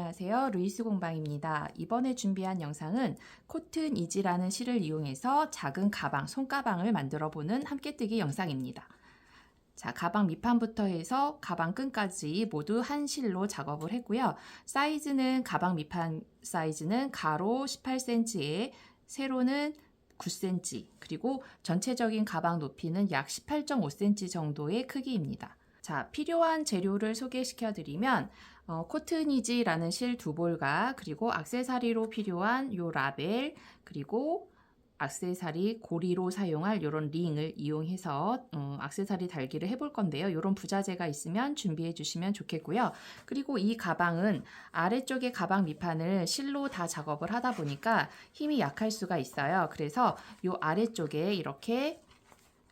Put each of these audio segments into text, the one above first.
안녕하세요. 루이스 공방입니다. 이번에 준비한 영상은 코튼 이지라는 실을 이용해서 작은 가방, 손가방을 만들어 보는 함께뜨기 영상입니다. 자, 가방 밑판부터 해서 가방 끈까지 모두 한 실로 작업을 했고요. 사이즈는 가방 밑판 사이즈는 가로 18cm에 세로는 9cm, 그리고 전체적인 가방 높이는 약 18.5cm 정도의 크기입니다. 자, 필요한 재료를 소개시켜 드리면 코트니지라는 실 두 볼과 그리고 액세서리로 필요한 요 라벨, 그리고 액세서리 고리로 사용할 이런 링을 이용해서 액세서리 달기를 해볼 건데요. 이런 부자재가 있으면 준비해 주시면 좋겠고요. 그리고 이 가방은 아래쪽에 가방 밑판을 실로 다 작업을 하다 보니까 힘이 약할 수가 있어요. 그래서 이 아래쪽에 이렇게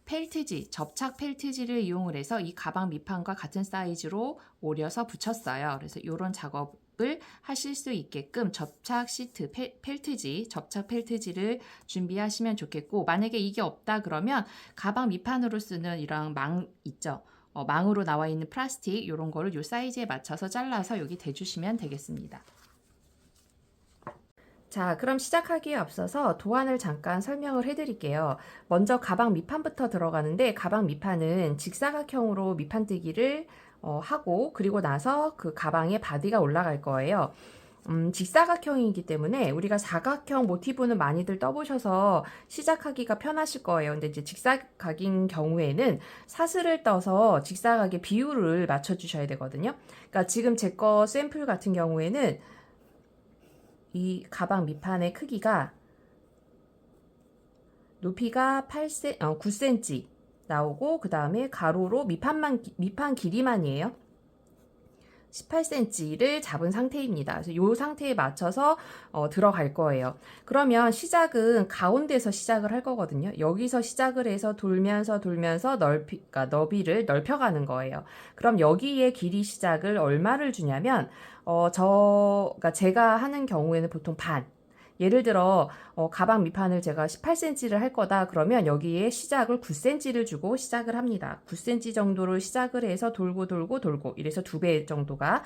펠트지, 접착 펠트지를 이용을 해서 이 가방 밑판과 같은 사이즈로 오려서 붙였어요. 그래서 이런 작업을 하실 수 있게끔 접착 시트, 펠트지, 접착 펠트지를 준비하시면 좋겠고, 만약에 이게 없다 그러면 가방 밑판으로 쓰는 이런 망 있죠. 망으로 나와 있는 플라스틱 이런 거를 이 사이즈에 맞춰서 잘라서 여기 대주시면 되겠습니다. 자, 그럼 시작하기에 앞서서 도안을 잠깐 설명을 해드릴게요. 먼저 가방 밑판부터 들어가는데, 가방 밑판은 직사각형으로 밑판뜨기를 하고, 그리고 나서 그 가방에 바디가 올라갈 거예요. 직사각형이기 때문에 우리가 사각형 모티브는 많이들 떠보셔서 시작하기가 편하실 거예요. 근데 이제 직사각인 경우에는 사슬을 떠서 직사각의 비율을 맞춰주셔야 되거든요. 그러니까 지금 제 거 샘플 같은 경우에는 이 가방 밑판의 크기가 높이가 9cm 나오고, 그 다음에 가로로 밑판 길이만이에요. 18cm를 잡은 상태입니다. 그래서 이 상태에 맞춰서 들어갈 거예요. 그러면 시작은 가운데서 시작을 할 거거든요. 여기서 시작을 해서 돌면서 그러니까 너비를 넓혀가는 거예요. 그럼 여기에 길이 시작을 얼마를 주냐면 그러니까 제가 하는 경우에는 보통 반. 예를 들어 가방 밑판을 제가 18cm를 할 거다 그러면 여기에 시작을 9cm를 주고 시작을 합니다. 9cm 정도로 시작을 해서 돌고 이래서 2배 정도가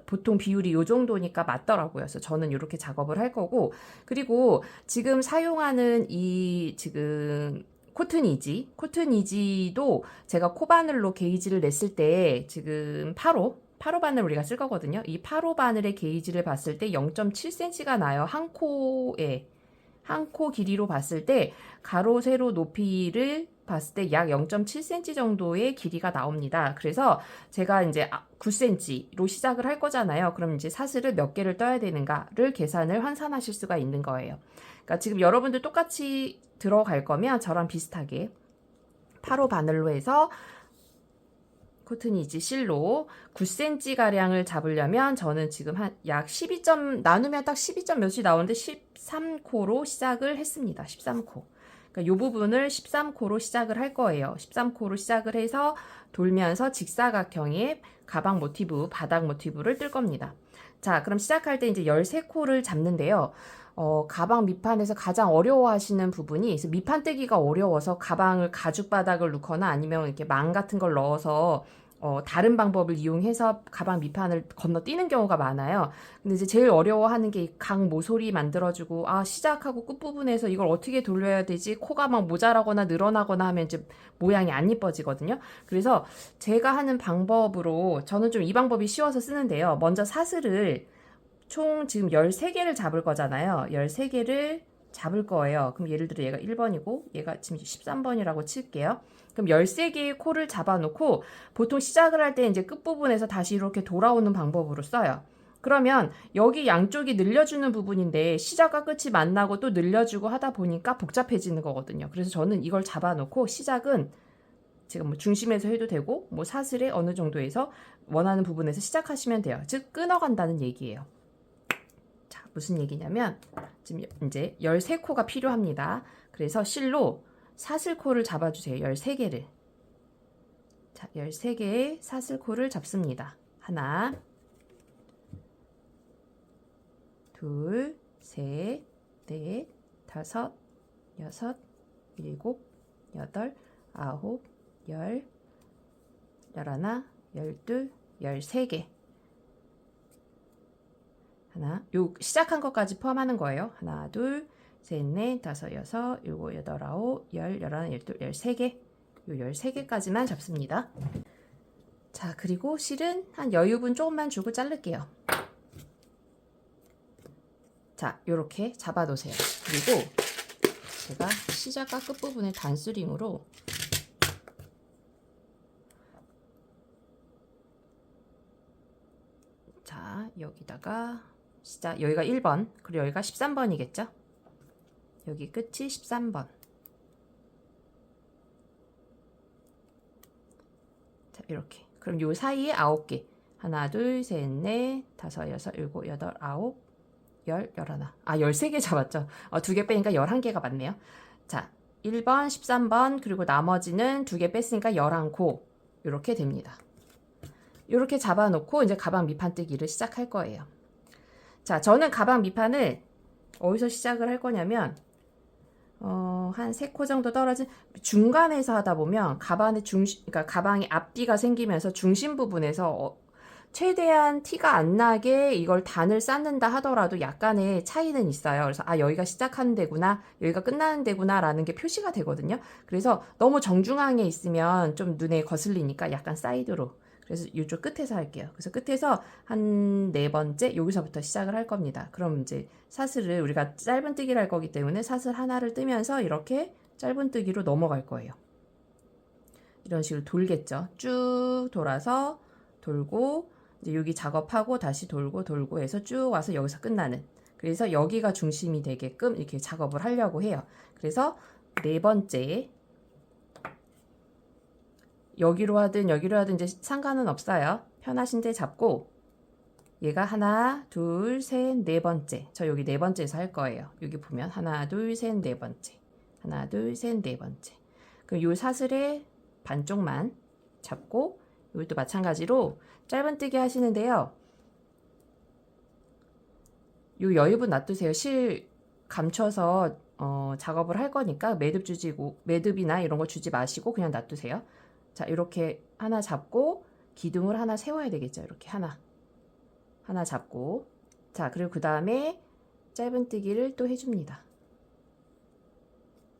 보통 비율이 이 정도니까 맞더라고요. 그래서 저는 이렇게 작업을 할 거고, 그리고 지금 사용하는 이 지금 코튼이지도 제가 코바늘로 게이지를 냈을 때 지금 8호 바늘 우리가 쓸 거거든요. 이 8호 바늘의 게이지를 봤을 때 0.7cm가 나요. 한 코 길이로 봤을 때 가로 세로 높이를 봤을 때 약 0.7cm 정도의 길이가 나옵니다. 그래서 제가 이제 9cm로 시작을 할 거잖아요. 그럼 이제 사슬을 몇 개를 떠야 되는가를 계산을 환산하실 수가 있는 거예요. 그러니까 지금 여러분들 똑같이 들어갈 거면 저랑 비슷하게 8호 바늘로 해서 코튼이지 실로 9cm 가량을 잡으려면 저는 지금 한 약 12점 나누면 딱 12점 몇이 나오는데 13코로 시작을 했습니다. 13코. 그러니까 이 부분을 13코로 시작을 할 거예요. 13코로 시작을 해서 돌면서 직사각형의 가방 모티브, 바닥 모티브를 뜰 겁니다. 자, 그럼 시작할 때 이제 13코를 잡는데요. 가방 밑판에서 가장 어려워하시는 부분이 밑판 뜨기가 어려워서 가방을 가죽 바닥을 넣거나 아니면 이렇게 망 같은 걸 넣어서 다른 방법을 이용해서 가방 밑판을 건너뛰는 경우가 많아요. 근데 이제 제일 어려워하는 게 각 모서리 만들어주고, 시작하고 끝부분에서 이걸 어떻게 돌려야 되지? 코가 막 모자라거나 늘어나거나 하면 이제 모양이 안 이뻐지거든요. 그래서 제가 하는 방법으로, 저는 좀 이 방법이 쉬워서 쓰는데요. 먼저 사슬을 총 지금 13개를 잡을 거잖아요. 13개를 잡을 거예요. 그럼 예를 들어 얘가 1번이고 얘가 지금 13번이라고 칠게요. 그럼 13개의 코를 잡아놓고 보통 시작을 할 때 이제 끝부분에서 다시 이렇게 돌아오는 방법으로 써요. 그러면 여기 양쪽이 늘려주는 부분인데 시작과 끝이 만나고 또 늘려주고 하다 보니까 복잡해지는 거거든요. 그래서 저는 이걸 잡아놓고 시작은 지금 뭐 중심에서 해도 되고 뭐 사슬의 어느 정도에서 원하는 부분에서 시작하시면 돼요. 즉 끊어간다는 얘기예요. 자, 무슨 얘기냐면 지금 이제 13코가 필요합니다. 그래서 실로 사슬코를 잡아주세요. 13개를. 자, 13개의 사슬코를 잡습니다. 하나, 둘, 셋, 넷, 다섯, 여섯, 일곱, 여덟, 아홉, 열, 열하나, 열둘, 13개. 하나, 요 시작한 것까지 포함하는 거예요. 하나, 둘, 셋, 넷, 다섯, 여섯, 일곱, 여덟, 아홉, 열, 열하나, 열둘, 13개. 요 13개까지만 잡습니다. 자, 그리고 실은 한 여유분 조금만 주고 자를게요. 자, 요렇게 잡아 놓으세요. 그리고 제가 시작과 끝부분에 단수링으로 자, 여기다가 시작, 여기가 1번, 그리고 여기가 13번이겠죠? 여기 끝이 13번. 자, 이렇게. 그럼 요 사이에 9개. 하나, 둘, 셋, 넷, 다섯, 여섯, 일곱, 여덟, 아홉, 열, 열하나. 아, 13개 잡았죠? 2개 빼니까 11개가 맞네요. 자, 1번, 13번, 그리고 나머지는 2개 뺐으니까 11코. 이렇게 됩니다. 이렇게 잡아놓고 이제 가방 밑판 뜨기를 시작할 거예요. 자, 저는 가방 밑판을 어디서 시작을 할 거냐면 한 3코 정도 떨어진 중간에서 하다 보면 가방의 그러니까 가방의 앞뒤가 생기면서 중심 부분에서 최대한 티가 안 나게 이걸 단을 쌓는다 하더라도 약간의 차이는 있어요. 그래서 아, 여기가 시작하는 데구나, 여기가 끝나는 데구나 라는 게 표시가 되거든요. 그래서 너무 정중앙에 있으면 좀 눈에 거슬리니까 약간 사이드로, 그래서 이쪽 끝에서 할게요. 그래서 끝에서 한 4번째 여기서부터 시작을 할 겁니다. 그럼 이제 사슬을 우리가 짧은뜨기를 할 거기 때문에 사슬 하나를 뜨면서 이렇게 짧은뜨기로 넘어갈 거예요. 이런 식으로 돌겠죠. 쭉 돌아서 돌고 이제 여기 작업하고 다시 돌고 해서 쭉 와서 여기서 끝나는, 그래서 여기가 중심이 되게끔 이렇게 작업을 하려고 해요. 그래서 4번째 여기로 하든 여기로 하든 이제 상관은 없어요. 편하신 데 잡고 얘가 하나, 둘, 셋, 4번째. 저 여기 4번째에서 할 거예요. 여기 보면 하나, 둘, 셋, 4번째. 하나, 둘, 셋, 4번째. 그럼 요 사슬의 반쪽만 잡고 이것도 마찬가지로 짧은뜨기 하시는데요. 요 여유분 놔두세요. 실 감춰서 작업을 할 거니까 매듭이나 이런 거 주지 마시고 그냥 놔두세요. 자, 이렇게 하나 잡고 기둥을 하나 세워야 되겠죠. 이렇게 하나 잡고, 자, 그리고 그 다음에 짧은뜨기를 또 해줍니다.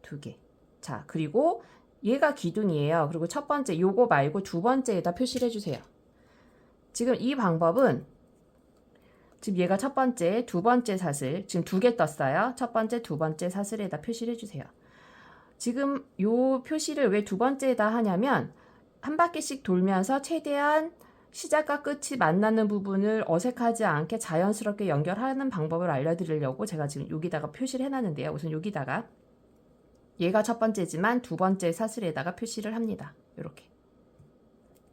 2개. 자, 그리고 얘가 기둥이에요. 그리고 첫 번째 요거 말고 2번째에다 표시를 해주세요. 지금 이 방법은 지금 얘가 첫 번째, 2번째 사슬, 지금 2개 떴어요. 첫 번째, 2번째 사슬에다 표시를 해주세요. 지금 요 표시를 왜 2번째에다 하냐면 한 바퀴씩 돌면서 최대한 시작과 끝이 만나는 부분을 어색하지 않게 자연스럽게 연결하는 방법을 알려드리려고 제가 지금 여기다가 표시를 해놨는데요. 우선 여기다가 얘가 첫 번째지만 2번째 사슬에다가 표시를 합니다. 이렇게.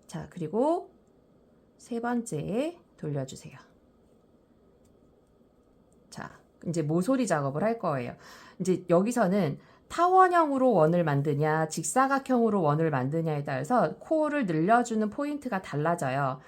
자, 그리고 3번째에 돌려주세요. 자, 이제 모서리 작업을 할 거예요. 이제 여기서는 타원형으로 원을 만드냐 직사각형으로 원을 만드냐에 따라서 코를 늘려주는 포인트가 달라져요.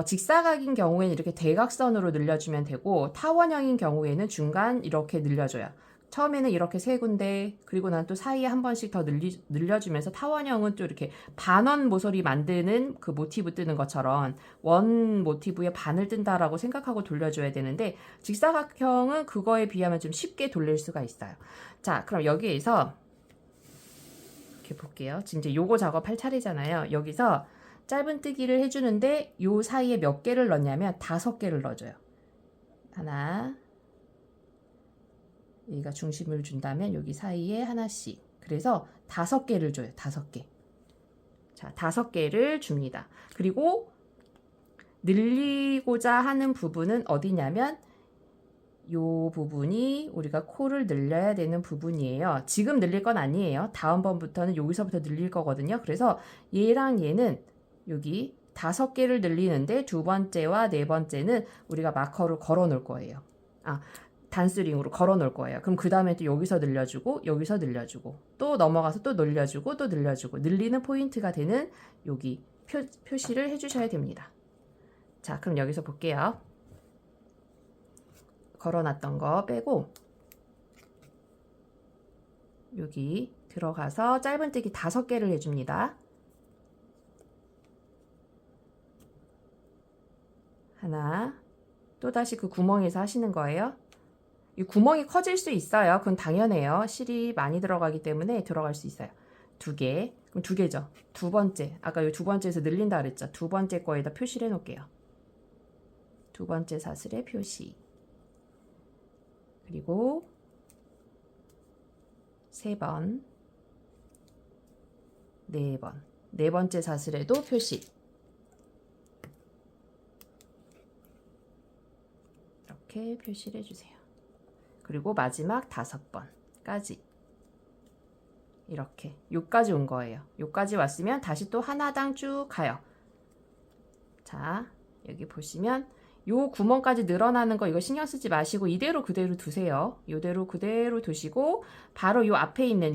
직사각인 경우에는 이렇게 대각선으로 늘려주면 되고 타원형인 경우에는 중간 이렇게 늘려줘요. 처음에는 이렇게 3군데, 그리고 난 또 사이에 한 번씩 더 늘려주면서 타원형은 또 이렇게 반원 모서리 만드는 그 모티브 뜨는 것처럼 원 모티브에 반을 뜬다라고 생각하고 돌려줘야 되는데 직사각형은 그거에 비하면 좀 쉽게 돌릴 수가 있어요. 자, 그럼 여기에서 이렇게 볼게요. 지금 이제 요거 작업할 차례잖아요. 여기서 짧은뜨기를 해주는데 요 사이에 몇 개를 넣냐면 5개를 넣어줘요. 하나, 여기가 중심을 준다면 여기 사이에 하나씩, 그래서 5개를 줘요. 5개. 자, 5개를 줍니다. 그리고 늘리고자 하는 부분은 어디냐면 요 부분이 우리가 코를 늘려야 되는 부분이에요. 지금 늘릴 건 아니에요. 다음번부터는 여기서부터 늘릴 거거든요. 그래서 얘랑 얘는 여기 5개를 늘리는데 2번째와 4번째는 우리가 마커로 걸어 놓을 거예요. 단수링으로 걸어 놓을 거예요. 그럼 그 다음에 또 여기서 늘려주고 여기서 늘려주고 또 넘어가서 또 늘려주고 또 늘려주고 늘리는 포인트가 되는 여기 표시를 해주셔야 됩니다. 자, 그럼 여기서 볼게요. 걸어놨던 거 빼고 여기 들어가서 짧은뜨기 5개를 해줍니다. 하나, 또다시 그 구멍에서 하시는 거예요. 이 구멍이 커질 수 있어요. 그건 당연해요. 실이 많이 들어가기 때문에 들어갈 수 있어요. 2개. 그럼 2개죠. 두 번째. 아까 이 두 번째에서 늘린다 그랬죠. 두 번째 거에다 표시를 해 놓을게요. 두 번째 사슬의 표시. 그리고 3번, 4번. 네 번째 사슬에도 표시. 이렇게 표시를 해주세요. 그리고 마지막 5번까지 이렇게 요까지 온 거예요. 요까지 왔으면 다시 또 하나당 쭉 가요. 자, 여기 보시면 요 구멍까지 늘어나는 거 이거 신경 쓰지 마시고 이대로 그대로 두세요. 이대로 그대로 두시고 바로 요 앞에 있는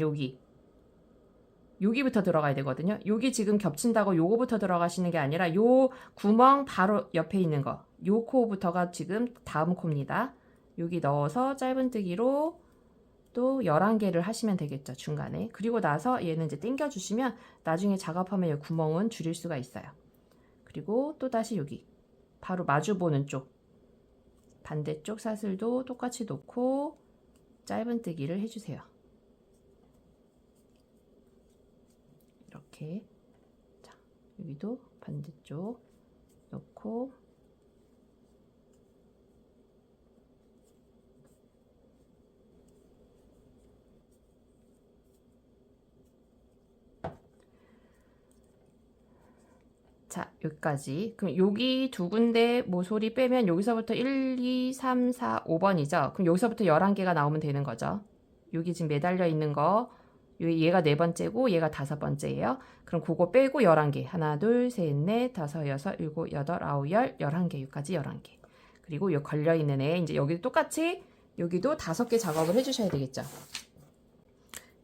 여기부터 들어가야 되거든요. 여기 지금 겹친다고 요거부터 들어가시는 게 아니라 요 구멍 바로 옆에 있는 거, 요 코부터가 지금 다음 코입니다. 여기 넣어서 짧은뜨기로 또 11개를 하시면 되겠죠, 중간에. 그리고 나서 얘는 이제 당겨 주시면 나중에 작업하면 이 구멍은 줄일 수가 있어요. 그리고 또 다시 여기 바로 마주 보는 쪽 반대쪽 사슬도 똑같이 놓고 짧은뜨기를 해주세요. 이렇게. 자, 여기도 반대쪽 놓고 자, 여기까지. 그럼 여기 두 군데 모서리 빼면 여기서부터 1, 2, 3, 4, 5번이죠. 그럼 여기서부터 11개가 나오면 되는 거죠. 여기 지금 매달려 있는 거, 얘가 4번째고 얘가 5번째예요. 그럼 그거 빼고 11개. 하나, 둘, 셋, 넷, 다섯, 여섯, 일곱, 여덟, 아홉, 열, 11개. 여기까지 11개. 그리고 여기 걸려있는 애, 이제 여기도 똑같이 여기도 5개 작업을 해주셔야 되겠죠.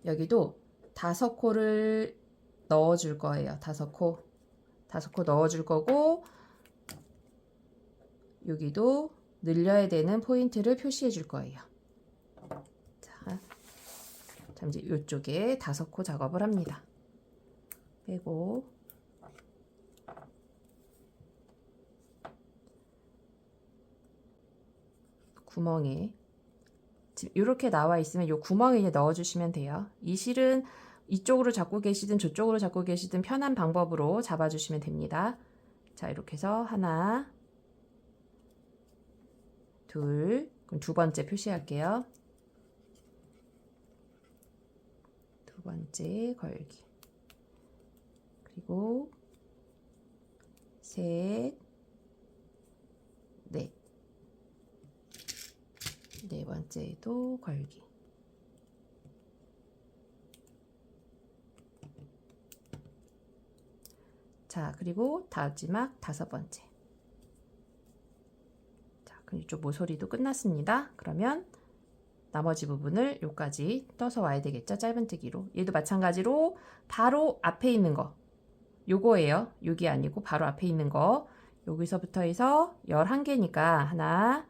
여기도 5코를 넣어줄 거예요. 5코. 5코 넣어줄 거고 여기도 늘려야 되는 포인트를 표시해 줄 거예요. 자, 이제 이쪽에 5코 작업을 합니다. 빼고 구멍에 지금 이렇게 나와 있으면 이 구멍에 이제 넣어주시면 돼요. 이 실은 이쪽으로 잡고 계시든 저쪽으로 잡고 계시든 편한 방법으로 잡아주시면 됩니다. 자, 이렇게 해서 하나, 둘, 그럼 두 번째 표시할게요. 두 번째 걸기. 그리고 셋, 넷. 네 번째도 걸기. 자, 그리고 마지막 5번째. 자, 그럼 이쪽 모서리도 끝났습니다. 그러면 나머지 부분을 여기까지 떠서 와야 되겠죠? 짧은뜨기로. 얘도 마찬가지로 바로 앞에 있는 거. 요거예요. 여기 아니고 바로 앞에 있는 거. 여기서부터 해서 11개니까 하나,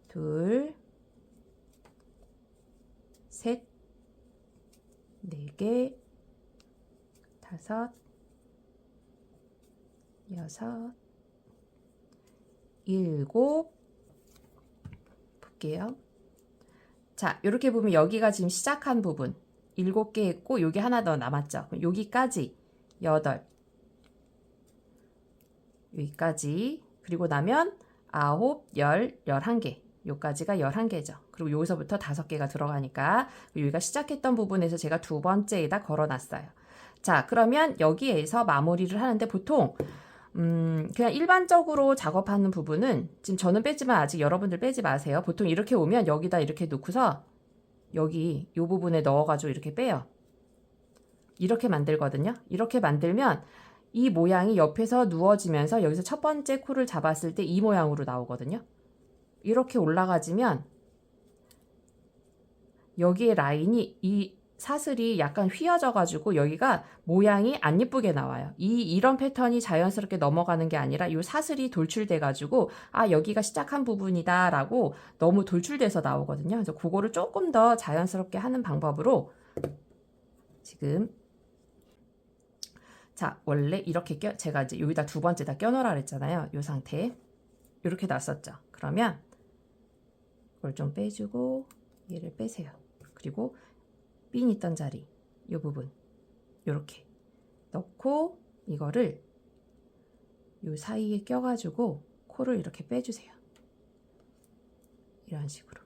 둘, 셋, 4개, 5, 6, 7 볼게요. 자, 이렇게 보면 여기가 지금 시작한 부분 7개 했고 여기 하나 더 남았죠. 그럼 여기까지 8 여기까지 그리고 나면 9, 10, 11개 여기까지가 11개죠. 그리고 여기서부터 5개가 들어가니까 여기가 시작했던 부분에서 제가 두 번째에다 걸어놨어요. 자, 그러면 여기에서 마무리를 하는데 보통 그냥 일반적으로 작업하는 부분은 지금 저는 빼지만 아직 여러분들 빼지 마세요. 보통 이렇게 오면 여기다 이렇게 놓고서 여기 이 부분에 넣어가지고 이렇게 빼요. 이렇게 만들거든요. 이렇게 만들면 이 모양이 옆에서 누워지면서 여기서 첫 번째 코를 잡았을 때 이 모양으로 나오거든요. 이렇게 올라가지면 여기에 라인이 이 사슬이 약간 휘어져 가지고 여기가 모양이 안 예쁘게 나와요. 이런 패턴이 자연스럽게 넘어가는 게 아니라 이 사슬이 돌출돼 가지고 아, 여기가 시작한 부분이다 라고 너무 돌출돼서 나오거든요. 그래서 그거를 조금 더 자연스럽게 하는 방법으로 지금 자, 원래 이렇게 제가 이제 여기다 두 번째 다 껴놓으라 그랬잖아요. 이 상태. 이렇게 났었죠. 그러면 이걸 좀 빼주고 얘를 빼세요. 그리고 핀 있던 자리 이 부분 이렇게 넣고 이거를 이 사이에 껴가지고 코를 이렇게 빼주세요. 이런 식으로.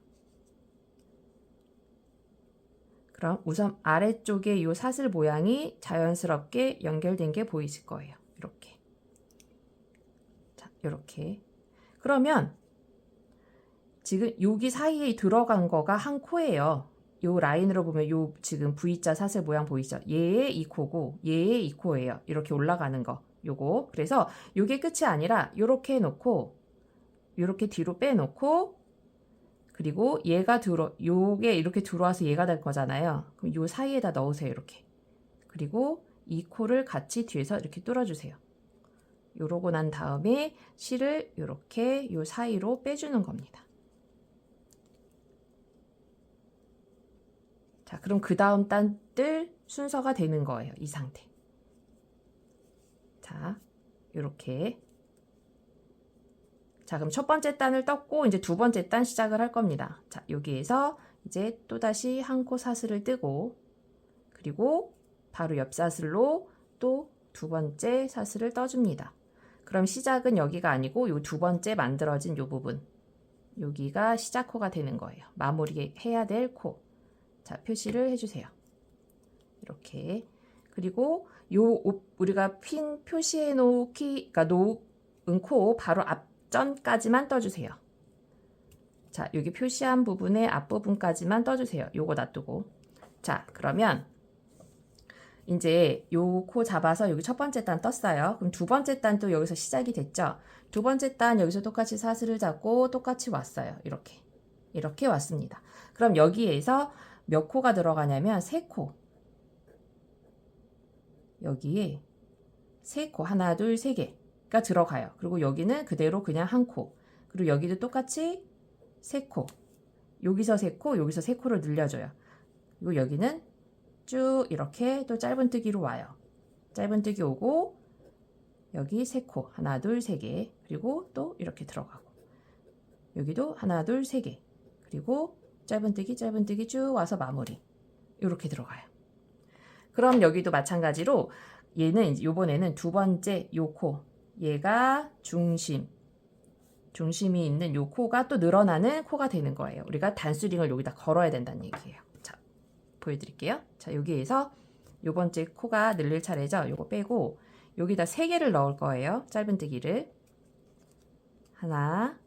그럼 우선 아래쪽에 이 사슬 모양이 자연스럽게 연결된 게 보이실 거예요. 이렇게. 자, 이렇게. 그러면 지금 여기 사이에 들어간 거가 한 코예요. 요 라인으로 보면 요 지금 V자 사슬 모양 보이죠? 얘의 이 코고 얘의 이 코예요. 이렇게 올라가는 거. 요거. 그래서 요게 끝이 아니라 요렇게 해놓고 요렇게 뒤로 빼놓고 그리고 얘가 요게 이렇게 들어와서 얘가 될 거잖아요. 그럼 요 사이에다 넣으세요. 이렇게. 그리고 이 코를 같이 뒤에서 이렇게 뚫어주세요. 요러고 난 다음에 실을 이렇게 요 사이로 빼주는 겁니다. 자, 그럼 그 다음 단들 순서가 되는 거예요. 이 상태. 자, 요렇게. 자, 그럼 첫 번째 단을 떴고 이제 두 번째 단 시작을 할 겁니다. 자, 여기에서 이제 또다시 한 코 사슬을 뜨고 그리고 바로 옆 사슬로 또 두 번째 사슬을 떠줍니다. 그럼 시작은 여기가 아니고 요 두 번째 만들어진 요 부분 여기가 시작 코가 되는 거예요. 마무리 해야 될 코. 자, 표시를 해주세요. 이렇게. 그리고 우리가 핀 표시해 놓기, 그러니까 놓은 코 바로 앞전까지만 떠주세요. 자, 여기 표시한 부분의 앞부분까지만 떠주세요. 요거 놔두고. 자, 그러면 이제 요 코 잡아서 여기 첫 번째 단 떴어요. 그럼 두 번째 단도 여기서 시작이 됐죠. 두 번째 단 여기서 똑같이 사슬을 잡고 똑같이 왔어요. 이렇게 왔습니다. 그럼 여기에서 몇 코가 들어가냐면 3코. 여기에 3코, 하나, 둘, 3개가 들어가요. 그리고 여기는 그대로 그냥 한 코. 그리고 여기도 똑같이 3코. 여기서 3코, 여기서 3코를 늘려줘요. 그리고 여기는 쭉 이렇게 또 짧은뜨기로 와요. 짧은뜨기 오고 여기 3코, 하나, 둘, 3개. 그리고 또 이렇게 들어가고 여기도 하나, 둘, 3개. 그리고 짧은뜨기 쭉 와서 마무리. 이렇게 들어가요. 그럼 여기도 마찬가지로 얘는 이제 요번에는 두 번째 요 코. 얘가 중심이 있는 요 코가 또 늘어나는 코가 되는 거예요. 우리가 단수링을 여기다 걸어야 된다는 얘기예요. 자, 보여드릴게요. 자, 여기에서 요 번째 코가 늘릴 차례죠. 요거 빼고 여기다 3개를 넣을 거예요. 짧은뜨기를. 하나,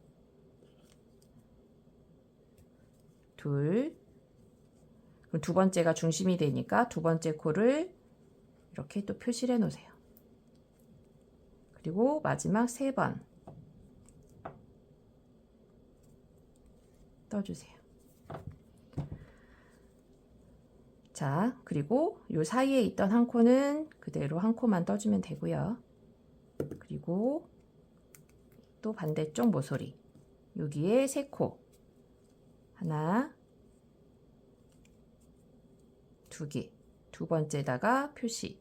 둘. 그럼 두 번째가 중심이 되니까 두 번째 코를 이렇게 또 표시를 해 놓으세요. 그리고 마지막 3번 떠주세요. 자, 그리고 요 사이에 있던 한 코는 그대로 한 코만 떠주면 되고요. 그리고 또 반대쪽 모서리 여기에 3코. 하나, 2개. 두 번째다가 표시.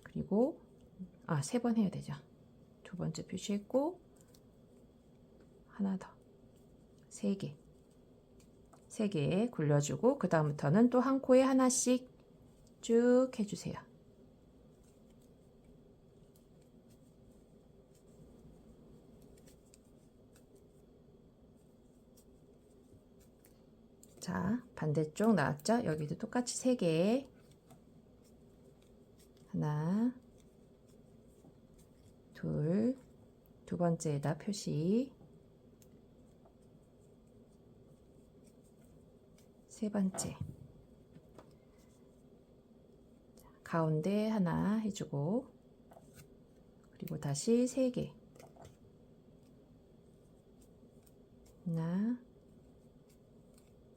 그리고 3번 해야 되죠. 두 번째 표시했고 하나 더. 3개. 3개 굴려주고 그 다음부터는 또 한 코에 하나씩 쭉 해주세요. 자, 반대쪽 나왔죠? 여기도 똑같이 3개. 하나, 둘, 두 번째에다 표시. 세 번째. 가운데 하나 해주고, 그리고 다시 3개. 하나,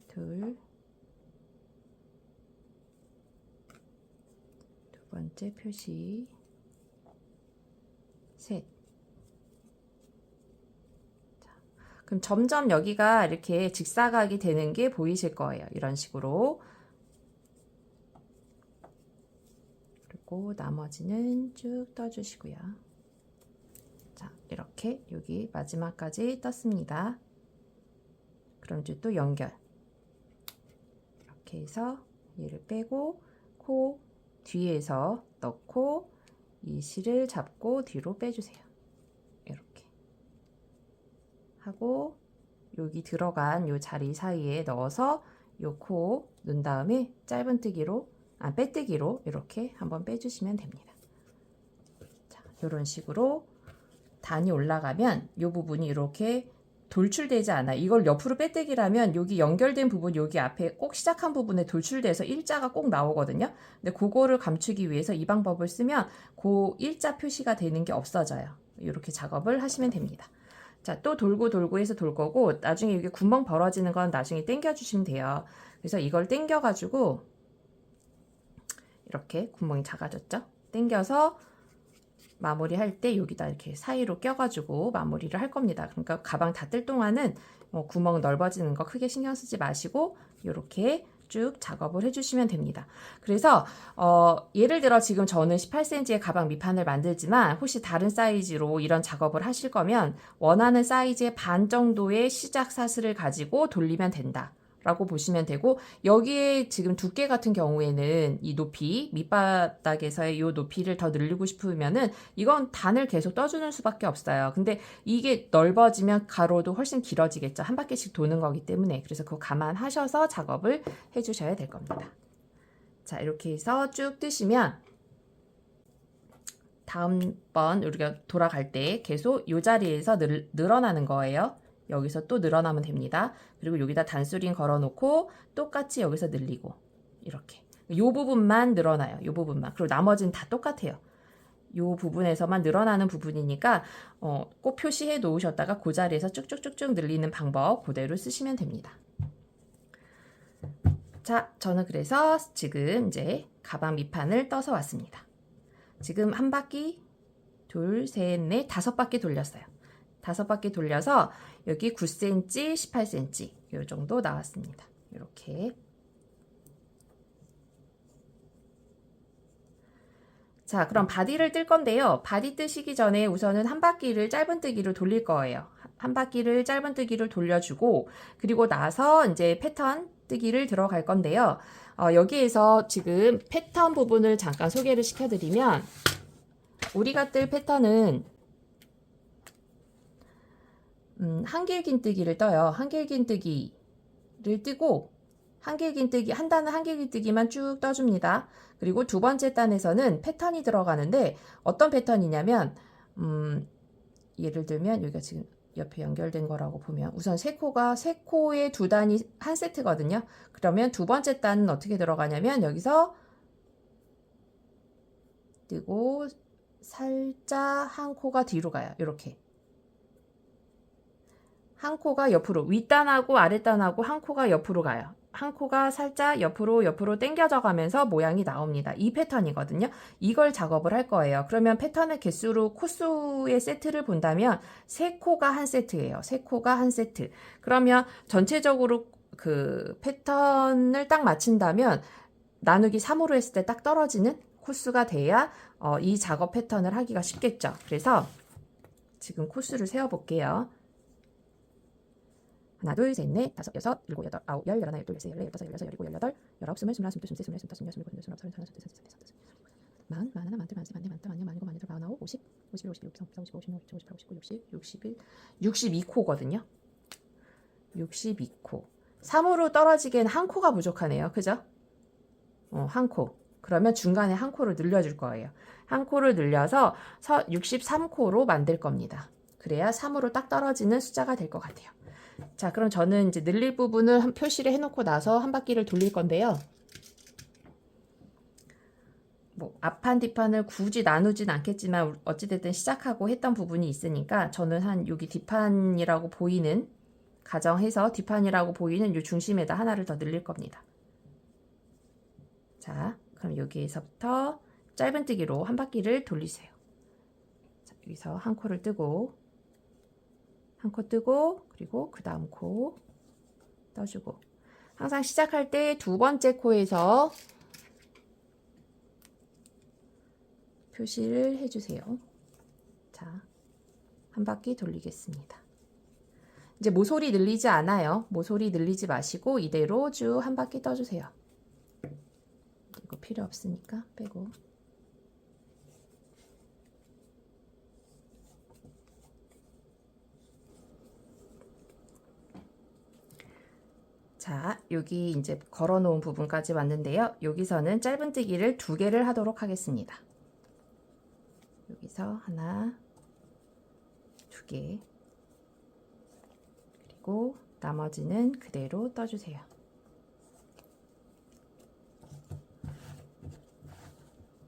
둘, 두 번째 표시, 셋. 자, 그럼 점점 여기가 이렇게 직사각이 되는 게 보이실 거예요. 이런 식으로. 하고 나머지는 쭉 떠주시고요. 자, 이렇게 여기 마지막까지 떴습니다. 그럼 이제 또 연결. 이렇게 해서 얘를 빼고 코 뒤에서 넣고 이 실을 잡고 뒤로 빼주세요. 이렇게 하고 여기 들어간 요 자리 사이에 넣어서 요 코 넣은 다음에 짧은뜨기로 빼뜨기로 이렇게 한번 빼주시면 됩니다. 자, 이런 식으로 단이 올라가면 이 부분이 이렇게 돌출되지 않아요. 이걸 옆으로 빼뜨기라면 여기 연결된 부분 여기 앞에 꼭 시작한 부분에 돌출돼서 일자가 꼭 나오거든요. 근데 그거를 감추기 위해서 이 방법을 쓰면 그 일자 표시가 되는 게 없어져요. 이렇게 작업을 하시면 됩니다. 자, 또 돌고 해서 돌 거고 나중에 여기 구멍 벌어지는 건 나중에 당겨 주시면 돼요. 그래서 이걸 당겨 가지고 이렇게 구멍이 작아졌죠? 당겨서 마무리할 때 여기다 이렇게 사이로 껴가지고 마무리를 할 겁니다. 그러니까 가방 다 뜰 동안은 구멍 넓어지는 거 크게 신경 쓰지 마시고 이렇게 쭉 작업을 해주시면 됩니다. 그래서 예를 들어 지금 저는 18cm의 가방 밑판을 만들지만 혹시 다른 사이즈로 이런 작업을 하실 거면 원하는 사이즈의 반 정도의 시작 사슬을 가지고 돌리면 된다. 라고 보시면 되고 여기에 지금 두께 같은 경우에는 이 높이 밑바닥에서의 이 높이를 더 늘리고 싶으면은 이건 단을 계속 떠주는 수밖에 없어요. 근데 이게 넓어지면 가로도 훨씬 길어지겠죠. 한 바퀴씩 도는 거기 때문에 그래서 그거 감안하셔서 작업을 해주셔야 될 겁니다. 자, 이렇게 해서 쭉 뜨시면 다음번 우리가 돌아갈 때 계속 이 자리에서 늘어나는 거예요. 여기서 또 늘어나면 됩니다. 그리고 여기다 단수링 걸어 놓고 똑같이 여기서 늘리고 이렇게 요 부분만 늘어나요. 요 부분만. 그리고 나머지는 다 똑같아요. 요 부분에서만 늘어나는 부분이니까 꼭 표시해 놓으셨다가 그 자리에서 쭉쭉쭉쭉 늘리는 방법 그대로 쓰시면 됩니다. 자, 저는 그래서 지금 이제 가방 밑판을 떠서 왔습니다. 지금 한 바퀴, 둘, 셋, 넷, 5바퀴 돌렸어요. 5바퀴 돌려서 여기 9cm, 18cm 이 정도 나왔습니다. 이렇게. 자, 그럼 바디를 뜰 건데요. 바디 뜨시기 전에 우선은 한 바퀴를 짧은뜨기로 돌릴 거예요. 한 바퀴를 짧은뜨기로 돌려주고 그리고 나서 이제 패턴 뜨기를 들어갈 건데요. 여기에서 지금 패턴 부분을 잠깐 소개를 시켜드리면 우리가 뜰 패턴은 한길긴뜨기를 떠요. 한길긴뜨기를 뜨고 한길긴뜨기 한 단은 한길긴뜨기만 쭉 떠줍니다. 그리고 두 번째 단에서는 패턴이 들어가는데 어떤 패턴이냐면 예를 들면 여기가 지금 옆에 연결된 거라고 보면 우선 세 코에 두 단이 한 세트거든요. 그러면 두 번째 단은 어떻게 들어가냐면 여기서 뜨고 살짝 한 코가 뒤로 가요. 이렇게. 한 코가 옆으로 윗단하고 아랫단하고 한 코가 옆으로 가요. 한 코가 살짝 옆으로 당겨져 가면서 모양이 나옵니다. 이 패턴이거든요. 이걸 작업을 할 거예요. 그러면 패턴의 개수로 코수의 세트를 본다면 3코가 한 세트예요. 3코가 한 세트. 그러면 전체적으로 그 패턴을 딱 맞춘다면 나누기 3으로 했을 때 딱 떨어지는 코수가 돼야 이 작업 패턴을 하기가 쉽겠죠. 그래서 지금 코수를 세워 볼게요. 하나, 둘, 셋, 넷, 다섯, 여섯, 일곱, 여덟, 아홉, 열, 열하나, 열둘, 열셋, 열넷, 열다섯, 열여섯, 열일곱, 열여덟, 열아홉, 스물, 스물하나, 스물둘, 스물셋, 스물넷, 스물다섯, 스물여섯, 스물일곱, 스물여덟, 스물아홉, 스물열, 스물하나, 스물둘, 스물셋, 마흔, 마흔하나, 마흔둘, 마흔셋, 마흔넷, 마흔다섯, 마흔여섯, 마흔일곱, 마흔여덟, 마흔아홉, 50, 51, 52, 53, 54, 55, 56, 57, 58, 59, 60, 61, 62코거든요. 62코. 3으로 떨어지기엔 한 코가 부족하네요. 그죠? 한 코. 그러면 중간에 한 코를 늘려줄 거예요. 한 코를 늘려서 63코로 만들 겁니다. 그래야 3으로 딱 떨어지는 숫자가 될 것 같아요. 자, 그럼 저는 이제 늘릴 부분을 표시를 해놓고 나서 한 바퀴를 돌릴 건데요. 뭐 앞판 뒷판을 굳이 나누진 않겠지만 어찌됐든 시작하고 했던 부분이 있으니까 저는 한 여기 뒷판이라고 보이는 가정해서 뒷판이라고 보이는 이 중심에다 하나를 더 늘릴 겁니다. 자, 그럼 여기에서부터 짧은뜨기로 한 바퀴를 돌리세요. 자, 여기서 한 코를 뜨고 한 코 뜨고 그리고 그 다음 코 떠주고 항상 시작할 때 두 번째 코에서 표시를 해주세요. 자, 한 바퀴 돌리겠습니다. 이제 모서리 늘리지 않아요. 모서리 늘리지 마시고 이대로 쭉 한 바퀴 떠주세요. 이거 필요 없으니까 빼고. 자, 여기 이제 걸어 놓은 부분까지 왔는데요. 여기서는 짧은뜨기를 2개를 하도록 하겠습니다. 여기서 하나, 2개. 그리고 나머지는 그대로 떠주세요.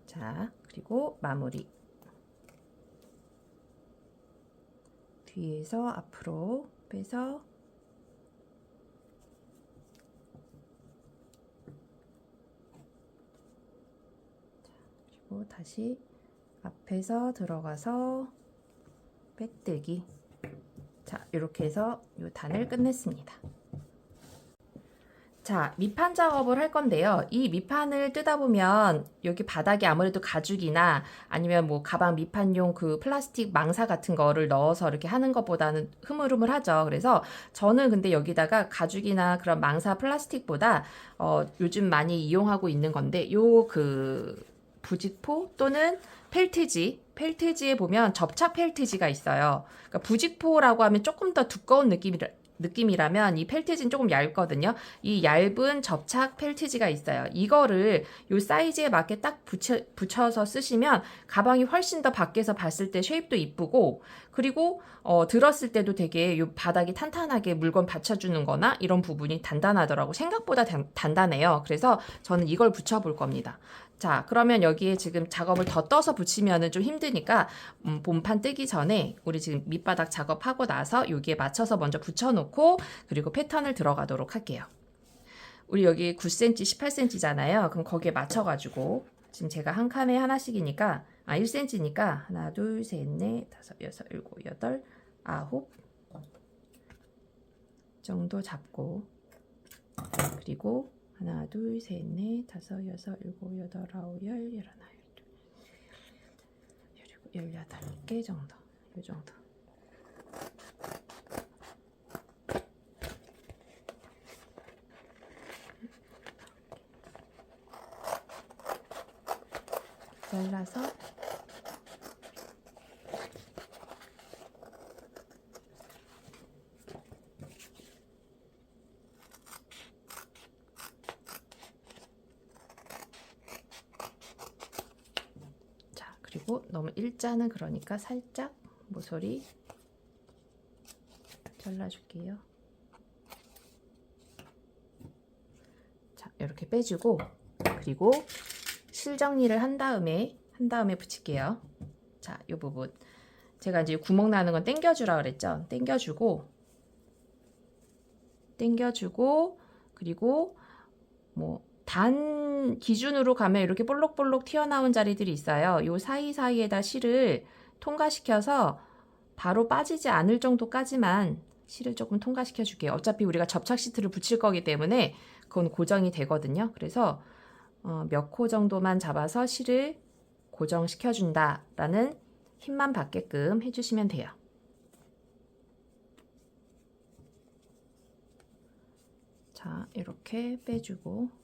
자, 그리고 마무리. 뒤에서 앞으로 빼서 그리고 다시 앞에서 들어가서 빼뜨기. 자, 이렇게 해서 이 단을 끝냈습니다. 자, 밑판 작업을 할 건데요. 이 밑판을 뜯다 보면 여기 바닥에 아무래도 가죽이나 아니면 뭐 가방 밑판용 그 플라스틱 망사 같은 거를 넣어서 이렇게 하는 것보다는 흐물흐물하죠. 그래서 저는 근데 여기다가 가죽이나 그런 망사 플라스틱보다 요즘 많이 이용하고 있는 건데 요 그 부직포 또는 펠트지에 보면 접착 펠트지가 있어요. 그러니까 부직포라고 하면 조금 더 두꺼운 느낌이라면 이 펠트지는 조금 얇거든요. 이 얇은 접착 펠트지가 있어요. 이거를 요 사이즈에 맞게 딱 붙여서 쓰시면 가방이 훨씬 더 밖에서 봤을 때 쉐입도 이쁘고 그리고 들었을 때도 되게 요 바닥이 탄탄하게 물건 받쳐주는 거나 이런 부분이 단단하더라고. 생각보다 단단해요. 그래서 저는 이걸 붙여볼 겁니다. 자, 그러면 여기에 지금 작업을 더 떠서 붙이면은 좀 힘드니까 본판 뜨기 전에 우리 지금 밑바닥 작업하고 나서 여기에 맞춰서 먼저 붙여놓고 그리고 패턴을 들어가도록 할게요. 우리 여기 9cm, 18cm잖아요. 그럼 거기에 맞춰가지고 지금 제가 한 칸에 하나씩이니까 1cm니까 하나, 둘, 셋, 넷, 다섯, 여섯, 일곱, 여덟, 아홉 정도 잡고 그리고 하나, 둘, 셋, 넷, 다섯, 여섯, 일곱, 여덟, 아홉, 열, 열하나, 열둘, 열일곱, 18개 정도. 이 정도. 잘라서 그리고 너무 일자는 그러니까 살짝 모서리 잘라줄게요. 자, 이렇게 빼주고 그리고 실 정리를 한 다음에 붙일게요. 자, 이 부분 제가 이제 구멍 나는 건 당겨주라 그랬죠. 당겨주고 그리고 뭐 단 기준으로 가면 이렇게 볼록볼록 튀어나온 자리들이 있어요. 요 사이사이에다 실을 통과시켜서 바로 빠지지 않을 정도까지만 실을 조금 통과시켜 줄게요. 어차피 우리가 접착 시트를 붙일 거기 때문에 그건 고정이 되거든요. 그래서 몇 코 정도만 잡아서 실을 고정시켜 준다라는 힘만 받게끔 해주시면 돼요. 자, 이렇게 빼주고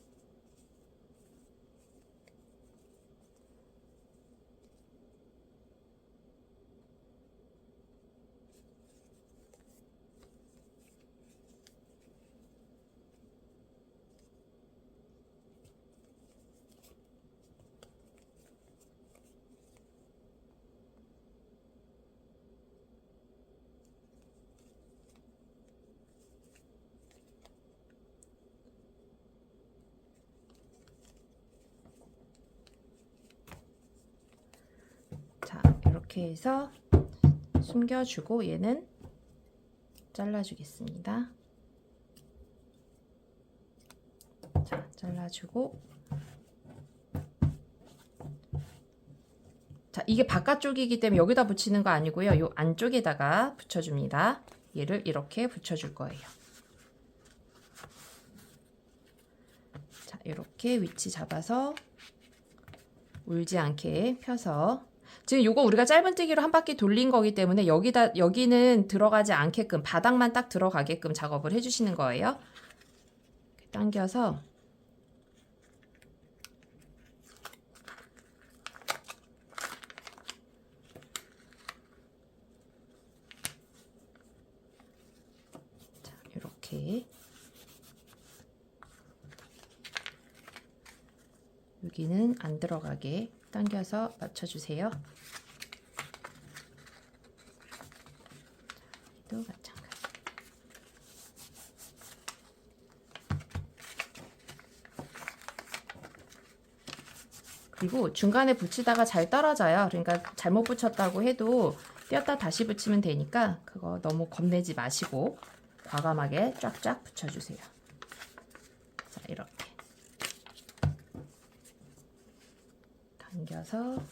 자, 이렇게 해서 숨겨주고 얘는 잘라주겠습니다. 자, 잘라주고 자, 이게 바깥쪽이기 때문에 여기다 붙이는 거 아니고요. 이 안쪽에다가 붙여줍니다. 얘를 이렇게 붙여줄 거예요. 자, 이렇게 위치 잡아서 울지 않게 펴서 지금 요거 우리가 짧은뜨기로 한 바퀴 돌린 거기 때문에 여기는 들어가지 않게끔 바닥만 딱 들어가게끔 작업을 해주시는 거예요. 당겨서 자, 이렇게 여기는 안 들어가게 당겨서 맞춰주세요. 또 마찬가지. 그리고 중간에 붙이다가 잘 떨어져요. 그러니까 잘못 붙였다고 해도 띄었다 다시 붙이면 되니까 그거 너무 겁내지 마시고 과감하게 쫙쫙 붙여주세요. 자, 이렇게 당겨서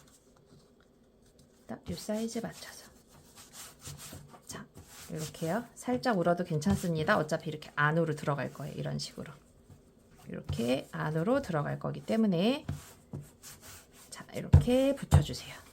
딱 이 사이즈 맞춰서 자, 이렇게요. 살짝 울어도 괜찮습니다. 어차피 이렇게 안으로 들어갈 거예요. 이런 식으로 이렇게 안으로 들어갈 거기 때문에 자, 이렇게 붙여주세요.